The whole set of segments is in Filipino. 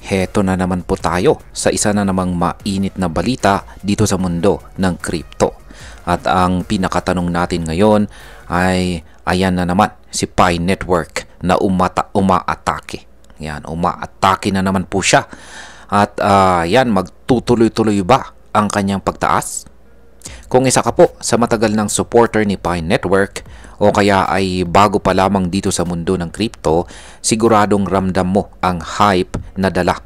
Heto na naman po tayo sa isa na namang mainit na balita dito sa mundo ng crypto. At ang pinakatanong natin ngayon ay ayan na naman si Pi Network na umaatake. Yan, umaatake na naman po siya. At yan, magtutuloy-tuloy ba ang kanyang pagtaas? Kung isa ka po sa matagal ng supporter ni Pi Network o kaya ay bago pa lamang dito sa mundo ng crypto, siguradong ramdam mo ang hype na dala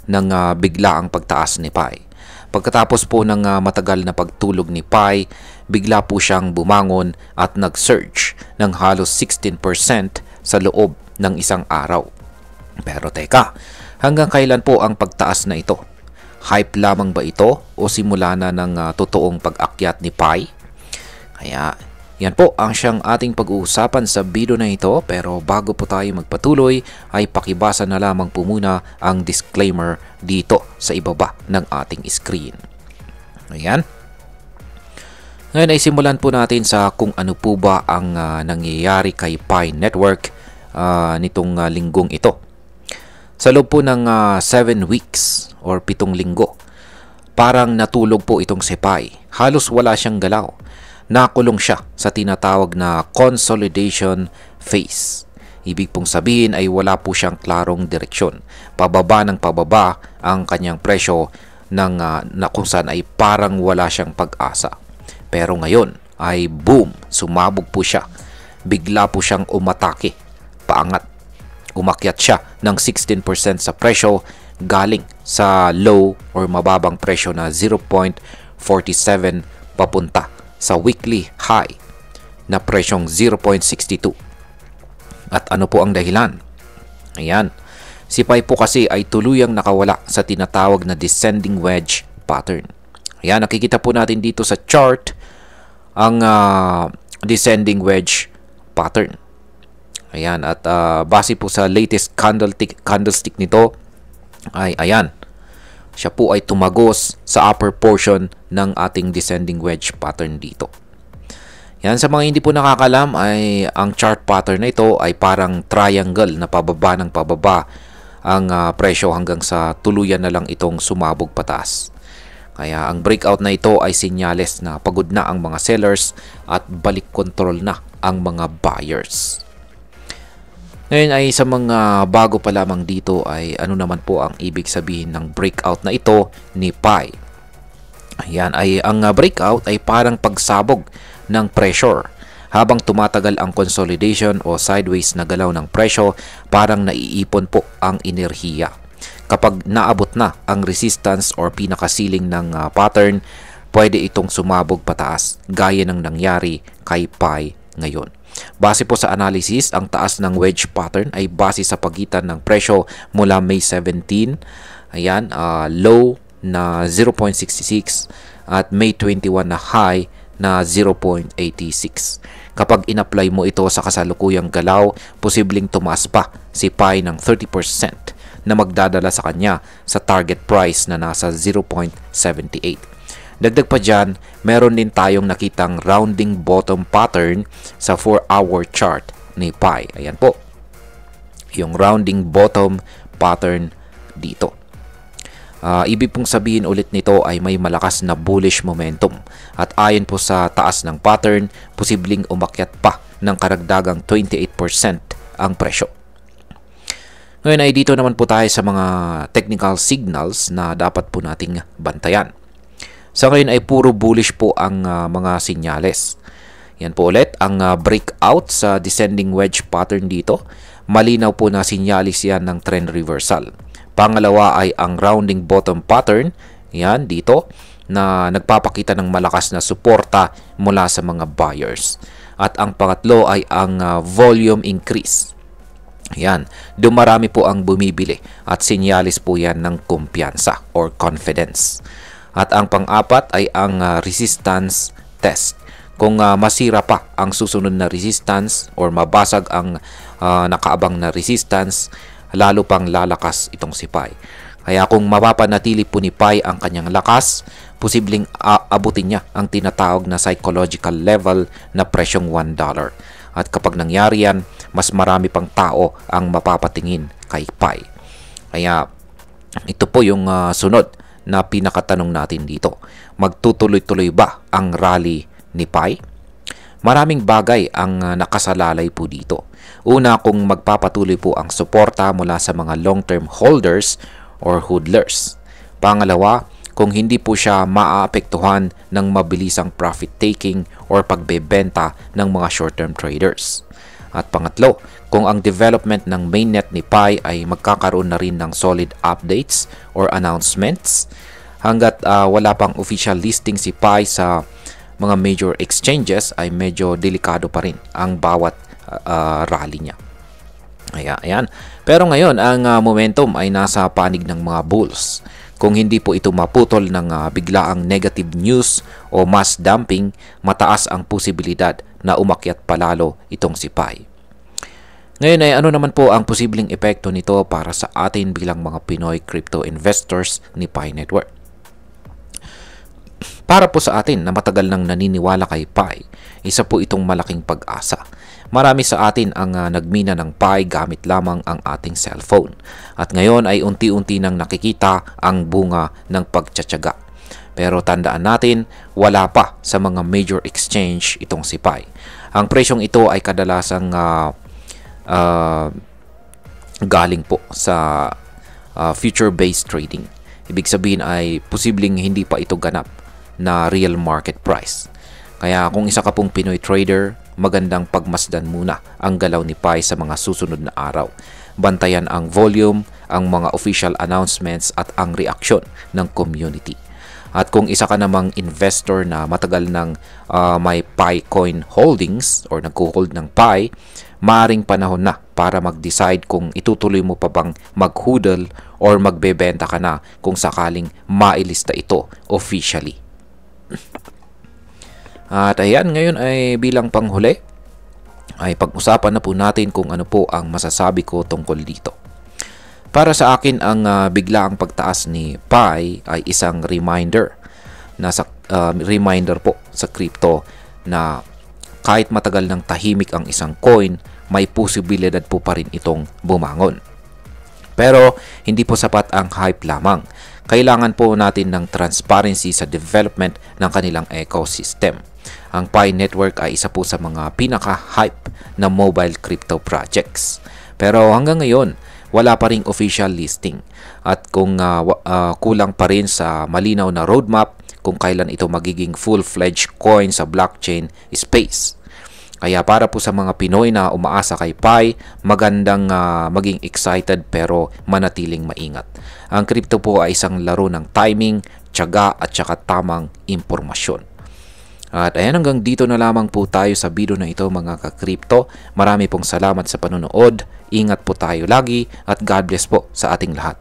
ng biglaang pagtaas ni Pi. Pagkatapos po ng matagal na pagtulog ni Pi, bigla po siyang bumangon at nag-surge ng halos 16% sa loob ng isang araw. Pero teka, hanggang kailan po ang pagtaas na ito? Hype lamang ba ito o simula na ng totoong pag-akyat ni Pi? Kaya yan po ang siyang ating pag-uusapan sa video na ito, pero bago po tayo magpatuloy ay pakibasa na lamang po muna ang disclaimer dito sa ibaba ng ating screen. Ayan. Ngayon ay simulan po natin sa kung ano po ba ang nangyayari kay Pi Network nitong linggong ito. Sa loob po ng 7 weeks or 7 linggo, parang natulog po itong si Pi. Halos wala siyang galaw. Nakulong siya sa tinatawag na consolidation phase. Ibig pong sabihin ay wala po siyang klarong direksyon. Pababa ng pababa ang kanyang presyo na kung saan ay parang wala siyang pag-asa. Pero ngayon ay boom, sumabog po siya. Bigla po siyang umatake, paangat. Umakyat siya ng 16% sa presyo galing sa low or mababang presyo na 0.47 papunta sa weekly high na presyong 0.62. At ano po ang dahilan? Ayan, si Pi po kasi ay tuluyang nakawala sa tinatawag na descending wedge pattern. Ayan, nakikita po natin dito sa chart ang descending wedge pattern. Ayan, at base po sa latest candlestick nito ay ayan, siya po ay tumagos sa upper portion ng ating descending wedge pattern dito. Yan, sa mga hindi po nakakalam ay ang chart pattern na ito ay parang triangle na pababa ng pababa ang presyo hanggang sa tuluyan na lang itong sumabog pataas. Kaya ang breakout na ito ay senyales na pagod na ang mga sellers at balik control na ang mga buyers. Ngayon ay sa mga bago pa lamang dito ay ano naman po ang ibig sabihin ng breakout na ito ni Pi. Ayan, ay ang breakout ay parang pagsabog ng pressure. Habang tumatagal ang consolidation o sideways na galaw ng presyo, parang naiipon po ang enerhiya. Kapag naabot na ang resistance or pinakasiling ng pattern, pwede itong sumabog pataas gaya ng nangyari kay Pi ngayon. Base po sa analysis, ang taas ng wedge pattern ay base sa pagitan ng presyo mula May 17, ayan, low na 0.66 at May 21 na high na 0.86. Kapag in-apply mo ito sa kasalukuyang galaw, posibleng tumaas pa si Pi ng 30% na magdadala sa kanya sa target price na nasa 0.78. Dagdag pa dyan, meron din tayong nakitang rounding bottom pattern sa 4-hour chart ni Pi. Ayan po, yung rounding bottom pattern dito. Ibig pong sabihin ulit nito ay may malakas na bullish momentum. At ayon po sa taas ng pattern, posibleng umakyat pa ng karagdagang 28% ang presyo. Ngayon ay dito naman po tayo sa mga technical signals na dapat po nating bantayan. Sa ngayon ay puro bullish po ang mga sinyales. Yan po ulit, ang breakout sa descending wedge pattern dito. Malinaw po na sinyalis yan ng trend reversal. Pangalawa ay ang rounding bottom pattern. Yan dito na nagpapakita ng malakas na suporta mula sa mga buyers. At ang pangatlo ay ang volume increase. Yan, dumarami po ang bumibili at sinyalis po yan ng kumpiyansa or confidence. At ang pang-apat ay ang resistance test. Kung masira pa ang susunod na resistance or mabasag ang nakaabang na resistance, lalo pang lalakas itong si Pi. Kaya kung mapapanatili po ni Pi ang kanyang lakas, posibleng abutin niya ang tinatawag na psychological level na presyong $1. At kapag nangyari yan, mas marami pang tao ang mapapatingin kay Pi. Kaya Ito po yung sunod na pinakatanong natin dito. Magtutuloy-tuloy ba ang rally ni Pi? Maraming bagay ang nakasalalay po dito. Una, kung magpapatuloy po ang suporta mula sa mga long-term holders or hodlers. Pangalawa, kung hindi po siya maaapektuhan ng mabilisang profit-taking or pagbebenta ng mga short-term traders. At pangatlo, kung ang development ng mainnet ni Pi ay magkakaroon na rin ng solid updates or announcements. Hanggat wala pang official listing si Pi sa mga major exchanges ay medyo delikado pa rin ang bawat rally niya. Ayan. Pero ngayon, ang momentum ay nasa panig ng mga bulls. Kung hindi po ito maputol ng biglaang negative news o mass dumping, mataas ang posibilidad na umakyat palalo itong si Pi. Ngayon ay ano naman po ang posibleng epekto nito para sa atin bilang mga Pinoy crypto investors ni Pi Network? Para po sa atin na matagal nang naniniwala kay Pi, isa po itong malaking pag-asa. Marami sa atin ang nagmina ng Pi gamit lamang ang ating cellphone. At ngayon ay unti-unti nang nakikita ang bunga ng pagtsatsaga. Pero tandaan natin, wala pa sa mga major exchange itong si Pi. Ang presyong ito ay kadalasang galing po sa future-based trading. Ibig sabihin ay posibleng hindi pa ito ganap na real market price. Kaya kung isa ka pong Pinoy trader, magandang pagmasdan muna ang galaw ni Pi sa mga susunod na araw. Bantayan ang volume, ang mga official announcements at ang reaksyon ng community. At kung isa ka namang investor na matagal ng may Pi coin holdings or nagko-hold ng Pi, maaring panahon na para mag-decide kung itutuloy mo pa bang mag-hodl or magbebenta ka na kung sakaling mailista ito officially. At ayan, ngayon ay bilang panghuli ay pag-usapan na po natin kung ano po ang masasabi ko tungkol dito. Para sa akin, ang biglaang pagtaas ni Pi ay isang reminder po sa crypto na kahit matagal ng tahimik ang isang coin, may posibilidad po pa rin itong bumangon. Pero hindi po sapat ang hype lamang. Kailangan po natin ng transparency sa development ng kanilang ecosystem. Ang Pi Network ay isa po sa mga pinaka-hype na mobile crypto projects. Pero hanggang ngayon, wala pa ring official listing. At kung kulang pa rin sa malinaw na roadmap kung kailan ito magiging full-fledged coin sa blockchain space. Kaya para po sa mga Pinoy na umaasa kay Pi, magandang maging excited pero manatiling maingat. Ang crypto po ay isang laro ng timing, tiyaga at saka tamang impormasyon. At ayan, hanggang dito na lamang po tayo sa video na ito mga ka-crypto. Marami pong salamat sa panonood. Ingat po tayo lagi at God bless po sa ating lahat.